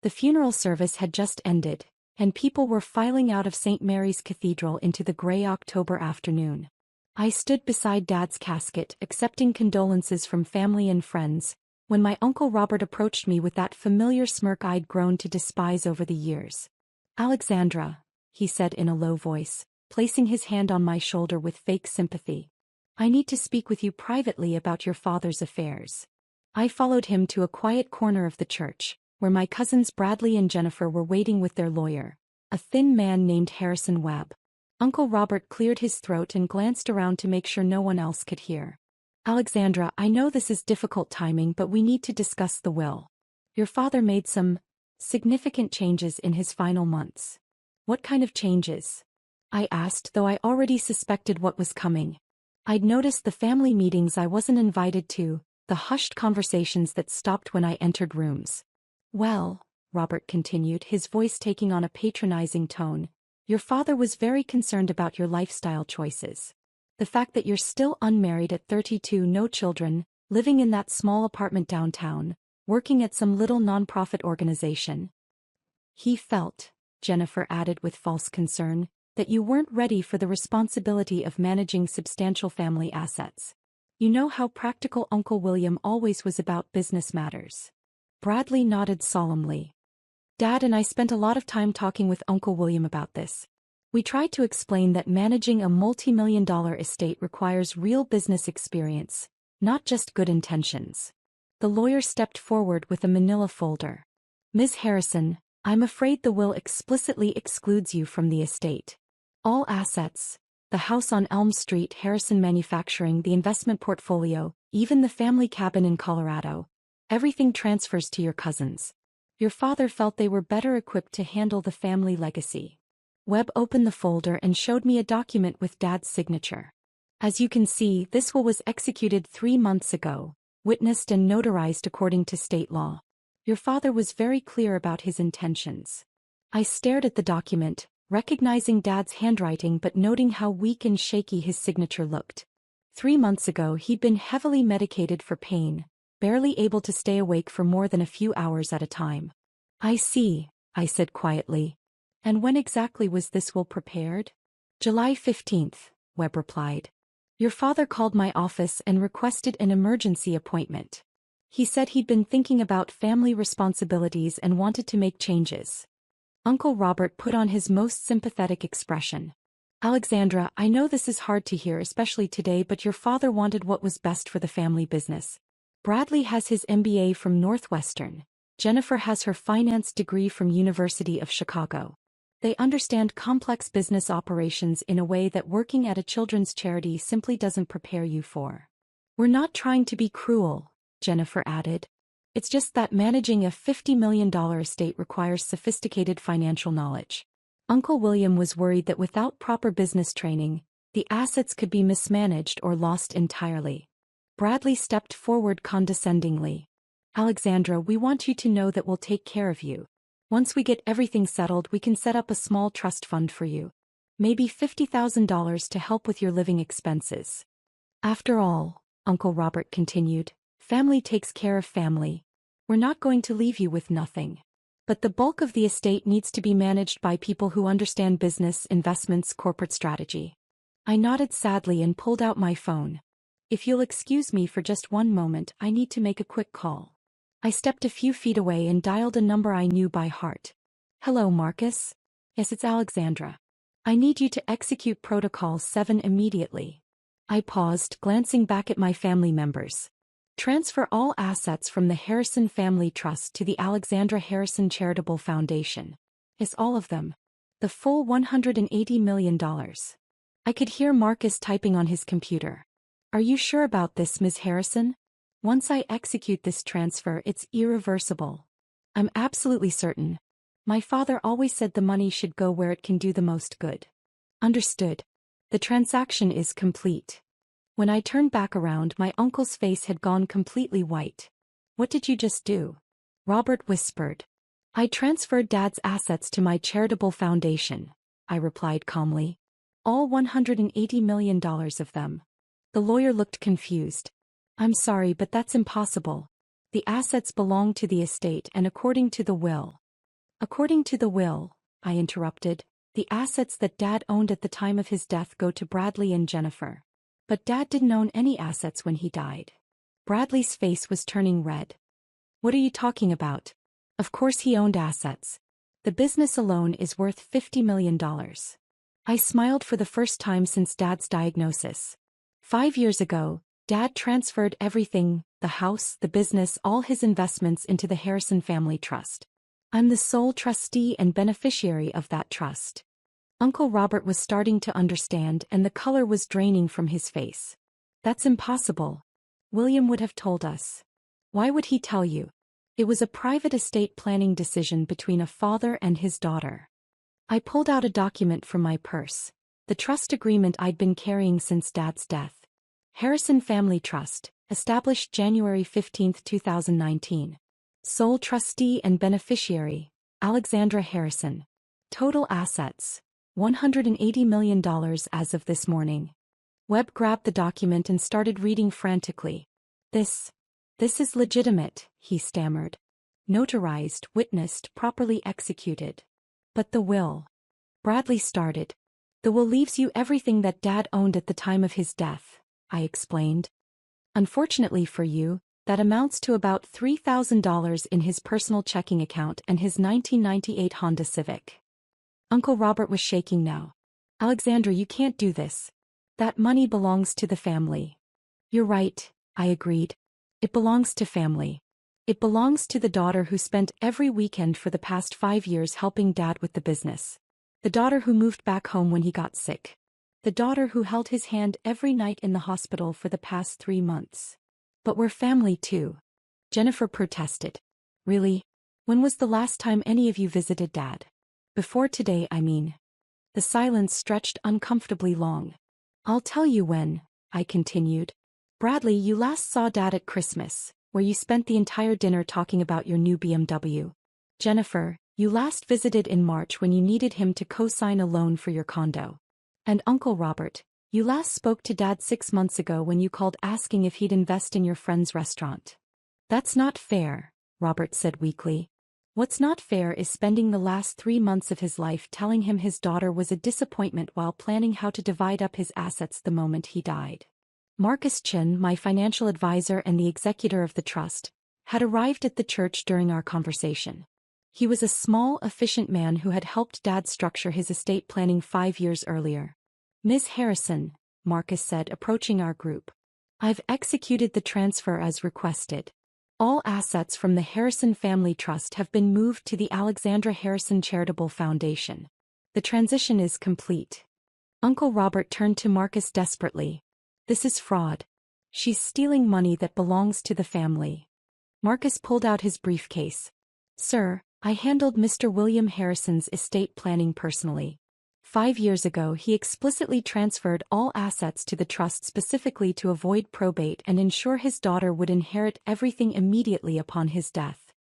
The funeral service had just ended, and people were filing out of St. Mary's Cathedral into the gray October afternoon. I stood beside Dad's casket, accepting condolences from family and friends, when my Uncle Robert approached me with that familiar smirk I'd grown to despise over the years. "Alexandra," he said in a low voice, placing his hand on my shoulder with fake sympathy. "I need to speak with you privately about your father's affairs." I followed him to a quiet corner of the church, where my cousins Bradley and Jennifer were waiting with their lawyer, a thin man named Harrison Webb. Uncle Robert cleared his throat and glanced around to make sure no one else could hear. "Alexandra, I know this is difficult timing, but we need to discuss the will. Your father made some significant changes in his final months." "What kind of changes?" I asked, though I already suspected what was coming. I'd noticed the family meetings I wasn't invited to, the hushed conversations that stopped when I entered rooms. "Well," Robert continued, his voice taking on a patronizing tone, "your father was very concerned about your lifestyle choices. The fact that you're still unmarried at 32, no children, living in that small apartment downtown, working at some little nonprofit organization. He felt," Jennifer added with false concern, "that you weren't ready for the responsibility of managing substantial family assets. You know how practical Uncle William always was about business matters." Bradley nodded solemnly. "Dad and I spent a lot of time talking with Uncle William about this. We tried to explain that managing a multi-million-dollar estate requires real business experience, not just good intentions." The lawyer stepped forward with a manila folder. "Ms. Harrison, I'm afraid the will explicitly excludes you from the estate. All assets, the house on Elm Street, Harrison Manufacturing, the investment portfolio, even the family cabin in Colorado, everything transfers to your cousins. Your father felt they were better equipped to handle the family legacy." Webb opened the folder and showed me a document with Dad's signature. "As you can see, this will was executed 3 months ago, witnessed and notarized according to state law. Your father was very clear about his intentions." I stared at the document, recognizing Dad's handwriting but noting how weak and shaky his signature looked. 3 months ago he'd been heavily medicated for pain, barely able to stay awake for more than a few hours at a time. "I see," I said quietly. "And when exactly was this will prepared?" "July 15th, Webb replied. "Your father called my office and requested an emergency appointment. He said he'd been thinking about family responsibilities and wanted to make changes." Uncle Robert put on his most sympathetic expression. "Alexandra, I know this is hard to hear, especially today, but your father wanted what was best for the family business. Bradley has his MBA from Northwestern. Jennifer has her finance degree from University of Chicago. They understand complex business operations in a way that working at a children's charity simply doesn't prepare you for." "We're not trying to be cruel," Jennifer added. "It's just that managing a $50 million estate requires sophisticated financial knowledge. Uncle William was worried that without proper business training, the assets could be mismanaged or lost entirely." Bradley stepped forward condescendingly. "Alexandra, we want you to know that we'll take care of you. Once we get everything settled, we can set up a small trust fund for you. Maybe $50,000 to help with your living expenses. After all," Uncle Robert continued, "family takes care of family. We're not going to leave you with nothing. But the bulk of the estate needs to be managed by people who understand business, investments, corporate strategy." I nodded sadly and pulled out my phone. "If you'll excuse me for just one moment, I need to make a quick call." I stepped a few feet away and dialed a number I knew by heart. "Hello, Marcus? Yes, it's Alexandra. I need you to execute Protocol 7 immediately." I paused, glancing back at my family members. "Transfer all assets from the Harrison Family Trust to the Alexandra Harrison Charitable Foundation." "Is all of them? The full $180 million. I could hear Marcus typing on his computer. "Are you sure about this, Ms. Harrison? Once I execute this transfer, it's irreversible." "I'm absolutely certain. My father always said the money should go where it can do the most good." "Understood. The transaction is complete." When I turned back around, my uncle's face had gone completely white. "What did you just do?" Robert whispered. "I transferred Dad's assets to my charitable foundation," I replied calmly. "All $180 million of them." The lawyer looked confused. "I'm sorry, but that's impossible. The assets belong to the estate and according to the will, According to the will, I interrupted, the assets that Dad owned at the time of his death go to Bradley and Jennifer. But Dad didn't own any assets when he died. Bradley's face was turning red. What are you talking about? Of course he owned assets. The business alone is worth $50 million. I smiled for the first time since Dad's diagnosis. 5 years ago, Dad transferred everything, the house, the business, all his investments into the Harrison Family Trust. I'm the sole trustee and beneficiary of that trust. Uncle Robert was starting to understand and the color was draining from his face. That's impossible. William would have told us. Why would he tell you? It was a private estate planning decision between a father and his daughter. I pulled out a document from my purse, the trust agreement I'd been carrying since Dad's death. Harrison Family Trust, established January 15, 2019. Sole trustee and beneficiary, Alexandra Harrison. Total assets, $180 million as of this morning. Webb grabbed the document and started reading frantically. This is legitimate, he stammered. Notarized, witnessed, properly executed. But the will. Bradley started. The will leaves you everything that Dad owned at the time of his death, I explained. Unfortunately for you, that amounts to about $3,000 in his personal checking account and his 1998 Honda Civic. Uncle Robert was shaking now. Alexandra, you can't do this. That money belongs to the family. You're right, I agreed. It belongs to family. It belongs to the daughter who spent every weekend for the past 5 years helping Dad with the business. The daughter who moved back home when he got sick. The daughter who held his hand every night in the hospital for the past 3 months. But we're family too. Jennifer protested. Really? When was the last time any of you visited Dad? Before today, I mean. The silence stretched uncomfortably long. I'll tell you when, I continued. Bradley, you last saw Dad at Christmas, where you spent the entire dinner talking about your new BMW. Jennifer, you last visited in March when you needed him to co-sign a loan for your condo. And Uncle Robert, you last spoke to Dad 6 months ago when you called asking if he'd invest in your friend's restaurant. That's not fair, Robert said weakly. What's not fair is spending the last 3 months of his life telling him his daughter was a disappointment while planning how to divide up his assets the moment he died. Marcus Chin, my financial advisor and the executor of the trust, had arrived at the church during our conversation. He was a small, efficient man who had helped Dad structure his estate planning 5 years earlier. Ms. Harrison, Marcus said, approaching our group. I've executed the transfer as requested. All assets from the Harrison Family Trust have been moved to the Alexandra Harrison Charitable Foundation. The transition is complete. Uncle Robert turned to Marcus desperately. This is fraud. She's stealing money that belongs to the family. Marcus pulled out his briefcase. Sir, I handled Mr. William Harrison's estate planning personally. 5 years ago he explicitly transferred all assets to the trust specifically to avoid probate and ensure his daughter would inherit everything immediately upon his death.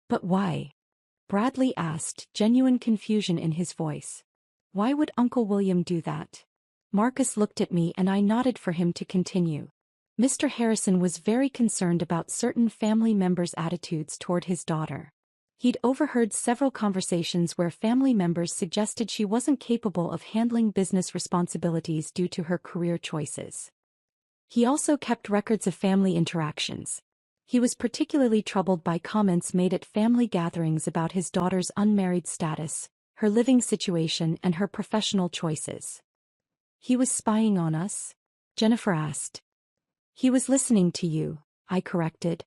But why? Bradley asked, genuine confusion in his voice. Why would Uncle William do that? Marcus looked at me and I nodded for him to continue. Mr. Harrison was very concerned about certain family members' attitudes toward his daughter. He'd overheard several conversations where family members suggested she wasn't capable of handling business responsibilities due to her career choices. He also kept records of family interactions. He was particularly troubled by comments made at family gatherings about his daughter's unmarried status, her living situation, and her professional choices. He was spying on us? Jennifer asked. He was listening to you, I corrected.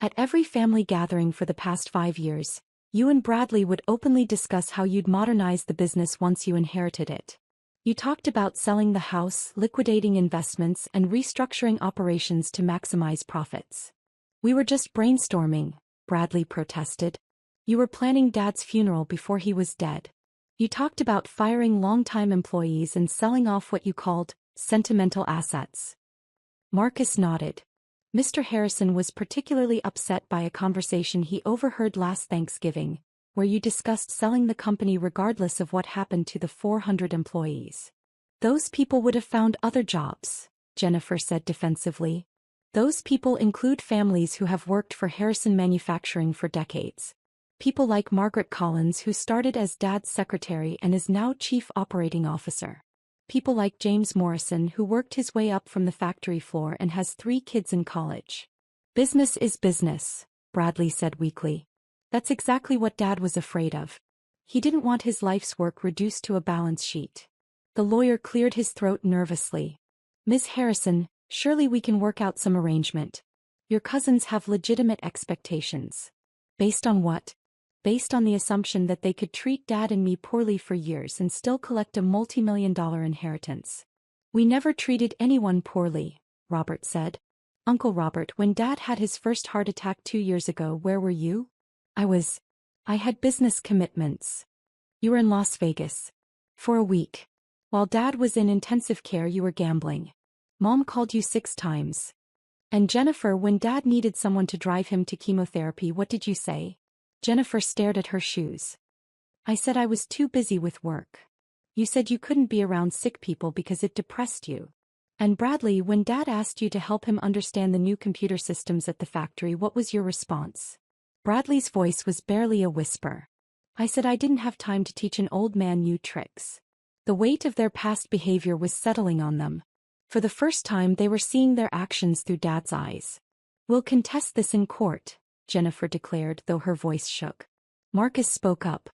At every family gathering for the past 5 years, you and Bradley would openly discuss how you'd modernize the business once you inherited it. You talked about selling the house, liquidating investments, and restructuring operations to maximize profits. We were just brainstorming, Bradley protested. You were planning Dad's funeral before he was dead. You talked about firing longtime employees and selling off what you called sentimental assets. Marcus nodded. Mr. Harrison was particularly upset by a conversation he overheard last Thanksgiving, where you discussed selling the company regardless of what happened to the 400 employees. Those people would have found other jobs, Jennifer said defensively. Those people include families who have worked for Harrison Manufacturing for decades. People like Margaret Collins, who started as Dad's secretary and is now chief operating officer. People like James Morrison, who worked his way up from the factory floor and has 3 kids in college. Business is business, Bradley said weakly. That's exactly what Dad was afraid of. He didn't want his life's work reduced to a balance sheet. The lawyer cleared his throat nervously. Ms. Harrison, surely we can work out some arrangement. Your cousins have legitimate expectations. Based on what? Based on the assumption that they could treat Dad and me poorly for years and still collect a multi-million-dollar inheritance. We never treated anyone poorly, Robert said. Uncle Robert, when Dad had his first heart attack 2 years ago, where were you? I had business commitments. You were in Las Vegas. For a week. While Dad was in intensive care, you were gambling. Mom called you 6 times. And Jennifer, when Dad needed someone to drive him to chemotherapy, what did you say? Jennifer stared at her shoes. I said I was too busy with work. You said you couldn't be around sick people because it depressed you. And Bradley, when Dad asked you to help him understand the new computer systems at the factory, what was your response? Bradley's voice was barely a whisper. I said I didn't have time to teach an old man new tricks. The weight of their past behavior was settling on them. For the first time, they were seeing their actions through Dad's eyes. We'll contest this in court, Jennifer declared, though her voice shook. Marcus spoke up.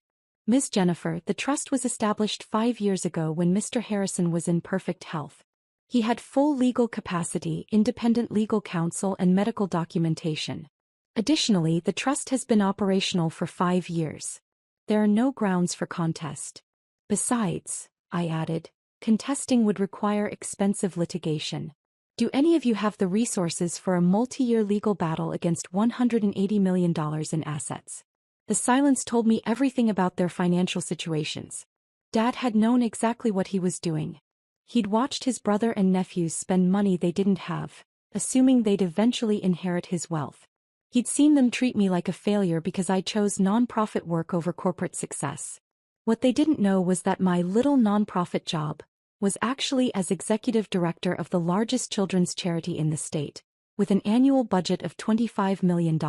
Ms. Jennifer, the trust was established 5 years ago when Mr. Harrison was in perfect health. He had full legal capacity, independent legal counsel, and medical documentation. Additionally, the trust has been operational for 5 years. There are no grounds for contest. Besides, I added, contesting would require expensive litigation. Do any of you have the resources for a multi-year legal battle against $180 million in assets? The silence told me everything about their financial situations. Dad had known exactly what he was doing. He'd watched his brother and nephews spend money they didn't have, assuming they'd eventually inherit his wealth. He'd seen them treat me like a failure because I chose nonprofit work over corporate success. What they didn't know was that my little nonprofit job was actually as executive director of the largest children's charity in the state, with an annual budget of $25 million.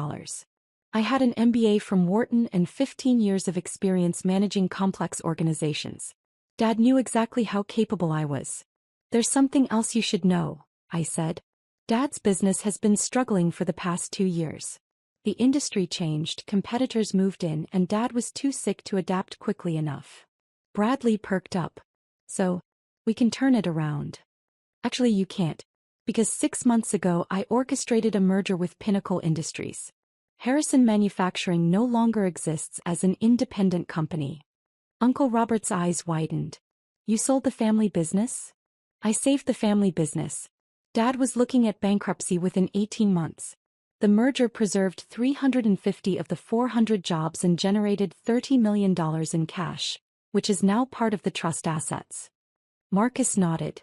I had an MBA from Wharton and 15 years of experience managing complex organizations. Dad knew exactly how capable I was. There's something else you should know, I said. Dad's business has been struggling for the past 2 years. The industry changed, competitors moved in, and Dad was too sick to adapt quickly enough. Bradley perked up. So, we can turn it around. Actually, you can't. Because 6 months ago I orchestrated a merger with Pinnacle Industries. Harrison Manufacturing no longer exists as an independent company. Uncle Robert's eyes widened. You sold the family business? I saved the family business. Dad was looking at bankruptcy within 18 months. The merger preserved 350 of the 400 jobs and generated $30 million in cash, which is now part of the trust assets. Marcus nodded.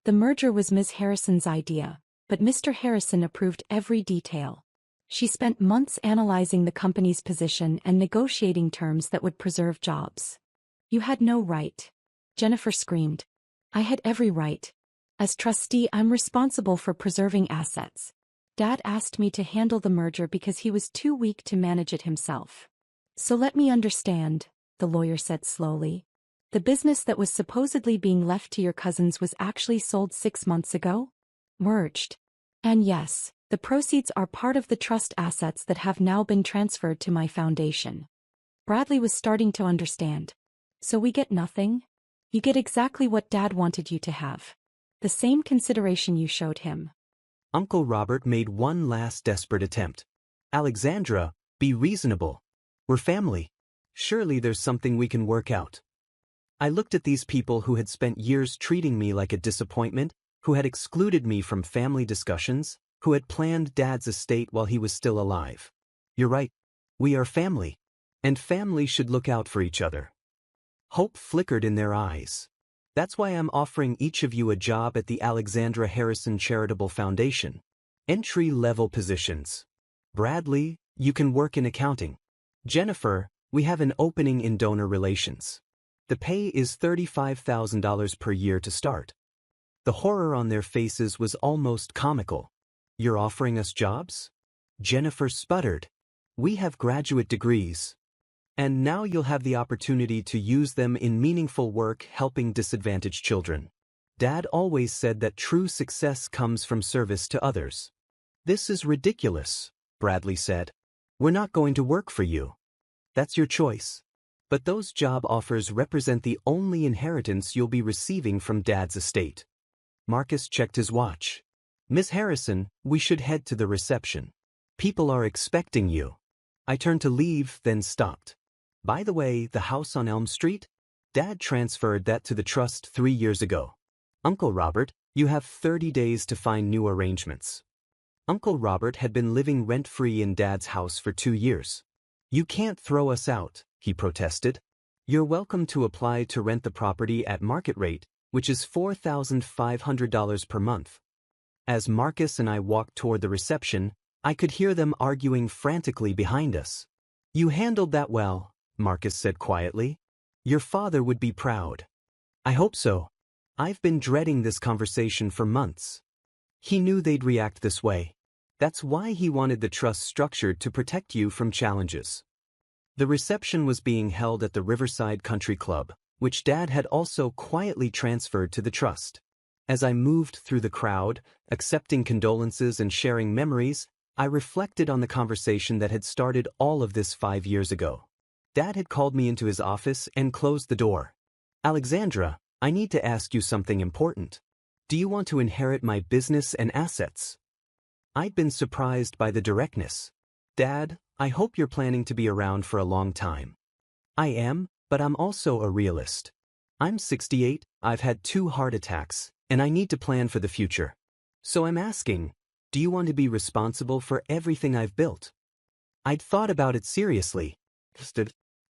The merger was Ms. Harrison's idea, but Mr. Harrison approved every detail. She spent months analyzing the company's position and negotiating terms that would preserve jobs. You had no right. Jennifer screamed. I had every right. As trustee, I'm responsible for preserving assets. Dad asked me to handle the merger because he was too weak to manage it himself. So let me understand, the lawyer said slowly. The business that was supposedly being left to your cousins was actually sold 6 months ago? Merged. And yes, the proceeds are part of the trust assets that have now been transferred to my foundation. Bradley was starting to understand. So we get nothing? You get exactly what Dad wanted you to have. The same consideration you showed him. Uncle Robert made one last desperate attempt. Alexandra, be reasonable. We're family. Surely there's something we can work out. I looked at these people who had spent years treating me like a disappointment, who had excluded me from family discussions, who had planned Dad's estate while he was still alive. You're right. We are family. And family should look out for each other. Hope flickered in their eyes. That's why I'm offering each of you a job at the Alexandra Harrison Charitable Foundation. Entry-level positions. Bradley, you can work in accounting. Jennifer, we have an opening in donor relations. The pay is $35,000 per year to start. The horror on their faces was almost comical. You're offering us jobs? Jennifer sputtered. We have graduate degrees. And now you'll have the opportunity to use them in meaningful work helping disadvantaged children. Dad always said that true success comes from service to others. This is ridiculous, Bradley said. We're not going to work for you. That's your choice. But those job offers represent the only inheritance you'll be receiving from Dad's estate. Marcus checked his watch. Miss Harrison, we should head to the reception. People are expecting you. I turned to leave, then stopped. By the way, the house on Elm Street? Dad transferred that to the trust 3 years ago. Uncle Robert, you have 30 days to find new arrangements. Uncle Robert had been living rent-free in Dad's house for 2 years. You can't throw us out, he protested. You're welcome to apply to rent the property at market rate, which is $4,500 per month. As Marcus and I walked toward the reception, I could hear them arguing frantically behind us. You handled that well, Marcus said quietly. Your father would be proud. I hope so. I've been dreading this conversation for months. He knew they'd react this way. That's why he wanted the trust structured to protect you from challenges. The reception was being held at the Riverside Country Club, which Dad had also quietly transferred to the trust. As I moved through the crowd, accepting condolences and sharing memories, I reflected on the conversation that had started all of this 5 years ago. Dad had called me into his office and closed the door. Alexandra, I need to ask you something important. Do you want to inherit my business and assets? I'd been surprised by the directness. Dad, I hope you're planning to be around for a long time. I am, but I'm also a realist. I'm 68, I've had 2 heart attacks, and I need to plan for the future. So I'm asking, do you want to be responsible for everything I've built? I'd thought about it seriously.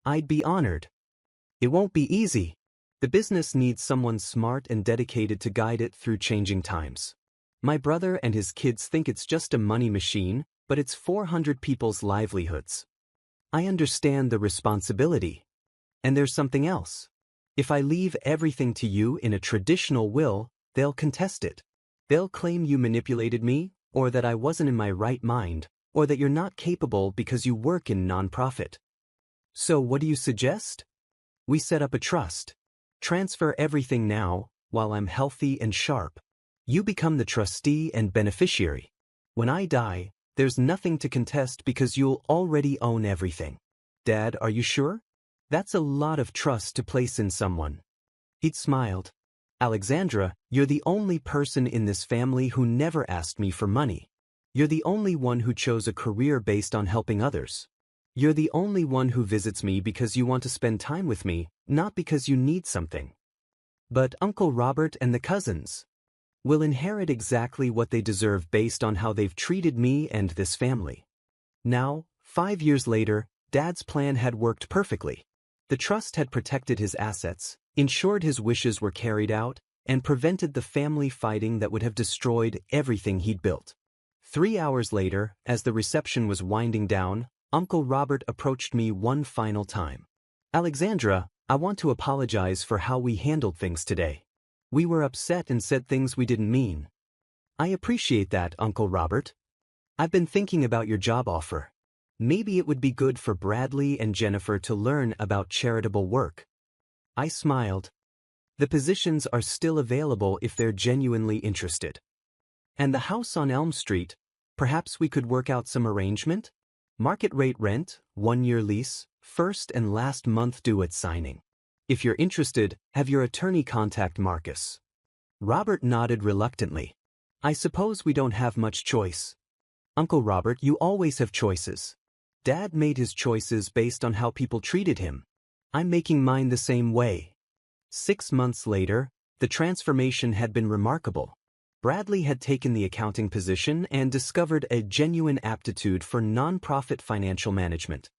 I'd be honored. It won't be easy. The business needs someone smart and dedicated to guide it through changing times. My brother and his kids think it's just a money machine, but it's 400 people's livelihoods. I understand the responsibility. And there's something else. If I leave everything to you in a traditional will, they'll contest it. They'll claim you manipulated me, or that I wasn't in my right mind, or that you're not capable because you work in nonprofit. So what do you suggest? We set up a trust. Transfer everything now, while I'm healthy and sharp. You become the trustee and beneficiary. When I die, there's nothing to contest because you'll already own everything. Dad, are you sure? That's a lot of trust to place in someone. He'd smiled. Alexandra, you're the only person in this family who never asked me for money. You're the only one who chose a career based on helping others. You're the only one who visits me because you want to spend time with me, not because you need something. But Uncle Robert and the cousins will inherit exactly what they deserve based on how they've treated me and this family. Now, 5 years later, Dad's plan had worked perfectly. The trust had protected his assets, ensured his wishes were carried out, and prevented the family fighting that would have destroyed everything he'd built. 3 hours later, as the reception was winding down, Uncle Robert approached me one final time. Alexandra, I want to apologize for how we handled things today. We were upset and said things we didn't mean. I appreciate that, Uncle Robert. I've been thinking about your job offer. Maybe it would be good for Bradley and Jennifer to learn about charitable work. I smiled. The positions are still available if they're genuinely interested. And the house on Elm Street, perhaps we could work out some arrangement? Market rate rent, 1-year lease, first and last month due at signing. If you're interested, have your attorney contact Marcus. Robert nodded reluctantly. I suppose we don't have much choice. Uncle Robert, you always have choices. Dad made his choices based on how people treated him. I'm making mine the same way. 6 months later, the transformation had been remarkable. Bradley had taken the accounting position and discovered a genuine aptitude for nonprofit financial management.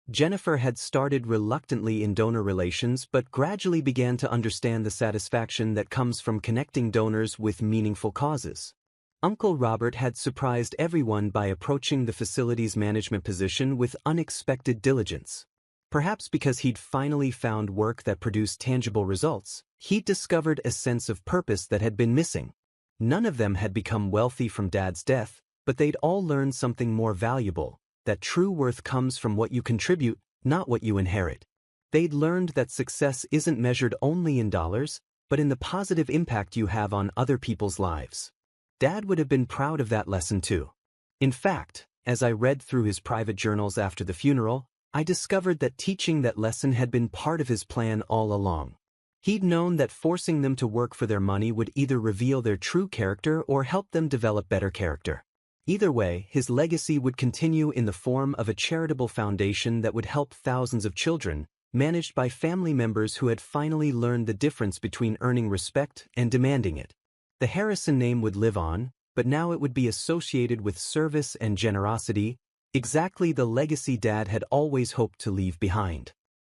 Jennifer had started reluctantly in donor relations but gradually began to understand the satisfaction that comes from connecting donors with meaningful causes. Uncle Robert had surprised everyone by approaching the facilities management position with unexpected diligence. Perhaps because he'd finally found work that produced tangible results, he'd discovered a sense of purpose that had been missing. None of them had become wealthy from Dad's death, but they'd all learned something more valuable, that true worth comes from what you contribute, not what you inherit. They'd learned that success isn't measured only in dollars, but in the positive impact you have on other people's lives. Dad would have been proud of that lesson too. In fact, as I read through his private journals after the funeral, I discovered that teaching that lesson had been part of his plan all along. He'd known that forcing them to work for their money would either reveal their true character or help them develop better character. Either way, his legacy would continue in the form of a charitable foundation that would help thousands of children, managed by family members who had finally learned the difference between earning respect and demanding it. The Harrison name would live on, but now it would be associated with service and generosity, exactly the legacy Dad had always hoped to leave behind.